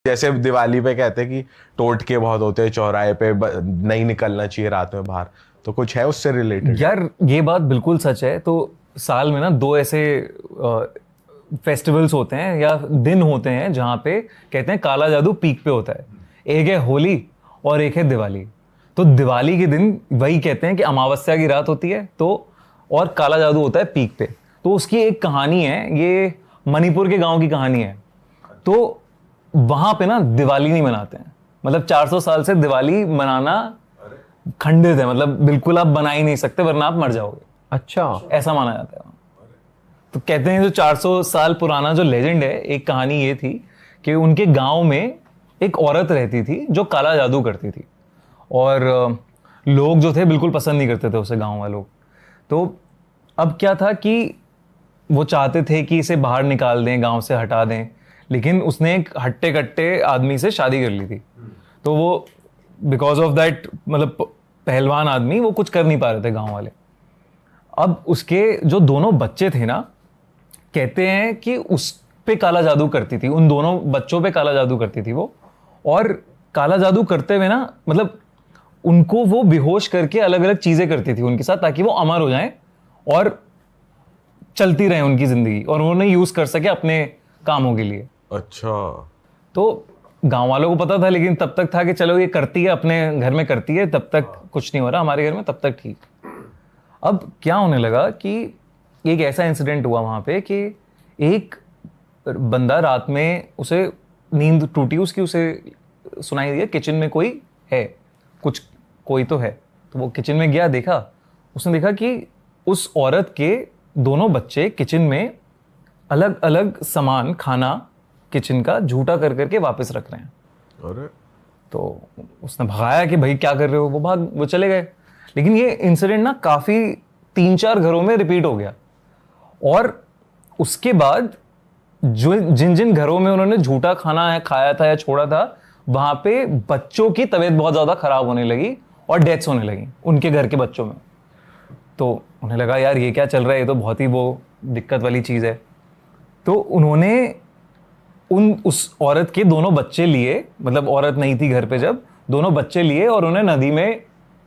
जैसे दिवाली पे कहते हैं कि टोटके बहुत होते हैं चौराहे पे, नहीं निकलना चाहिए रात में बाहर, तो कुछ है उससे रिलेटेड? यार ये बात बिल्कुल सच है। तो साल में ना 2 ऐसे फेस्टिवल्स होते हैं या दिन होते हैं जहाँ पे कहते हैं काला जादू पीक पे होता है। एक है होली और एक है दिवाली। तो दिवाली के दिन वही कहते हैं कि अमावस्या की रात होती है, तो और काला जादू होता है पीक पे। तो उसकी एक कहानी है, ये मणिपुर के गांव की कहानी है। तो वहां पे ना दिवाली नहीं मनाते हैं, मतलब 400 साल से दिवाली मनाना खंडित है, मतलब बिल्कुल आप बना ही नहीं सकते वरना आप मर जाओगे। अच्छा, ऐसा माना जाता है। तो कहते हैं जो 400 साल पुराना जो लेजेंड है, एक कहानी ये थी कि उनके गांव में एक औरत रहती थी जो काला जादू करती थी, और लोग जो थे बिल्कुल पसंद नहीं करते थे उसे, गांव वालों। तो अब क्या था कि वो चाहते थे कि इसे बाहर निकाल दें, गांव से हटा दें, लेकिन उसने एक हट्टे कट्टे आदमी से शादी कर ली थी। तो वो बिकॉज ऑफ दैट, मतलब पहलवान आदमी, वो कुछ कर नहीं पा रहे थे गांव वाले। अब उसके जो दोनों बच्चे थे ना, कहते हैं कि उस पे काला जादू करती थी, उन दोनों बच्चों पे काला जादू करती थी वो। और काला जादू करते हुए ना, मतलब उनको वो बेहोश करके अलग अलग चीजें करती थी उनके साथ, ताकि वो अमर हो जाएं और चलती रहे उनकी जिंदगी, और उन्हें यूज कर सके अपने कामों के लिए। अच्छा। तो गांव वालों को पता था, लेकिन तब तक था कि चलो ये करती है, अपने घर में करती है, तब तक कुछ नहीं हो रहा, हमारे घर में तब तक ठीक। अब क्या होने लगा कि एक ऐसा इंसिडेंट हुआ वहां पे कि एक बंदा रात में, उसे नींद टूटी उसकी, उसे सुनाई दिया किचन में कोई है, कुछ कोई तो है। तो वो किचन में गया, देखा, उसने देखा कि उस औरत के दोनों बच्चे किचन में अलग अलग सामान, खाना किचन का झूठा कर करके वापस रख रहे हैं। अरे। तो उसने भगाया कि भाई क्या कर रहे हो, वो चले गए। लेकिन ये इंसिडेंट ना काफी 3-4 घरों में रिपीट हो गया, और उसके बाद जो जिन जिन घरों में उन्होंने झूठा खाना है खाया था या छोड़ा था, वहां पे बच्चों की तबीयत बहुत ज्यादा खराब होने लगी और डेथ्स होने लगी उनके घर के बच्चों में। तो उन्हें लगा यार ये क्या चल रहा है, ये तो बहुत ही वो दिक्कत वाली चीज है। तो उन्होंने उस औरत के दोनों बच्चे लिए, मतलब औरत नहीं थी घर पे जब, दोनों बच्चे लिए और उन्हें नदी में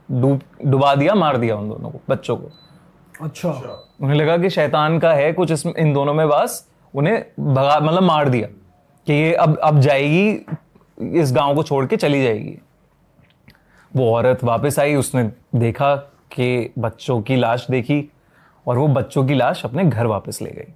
डुबा दिया, मार दिया उन दोनों को, बच्चों को। अच्छा। उन्हें लगा कि शैतान का है कुछ इन दोनों में वास, उन्हें भगा, मतलब मार दिया कि ये अब जाएगी, इस गांव को छोड़ के चली जाएगी। वो औरत वापस आई, उसने देखा कि बच्चों की लाश देखी, और वो बच्चों की लाश अपने घर वापस ले गई।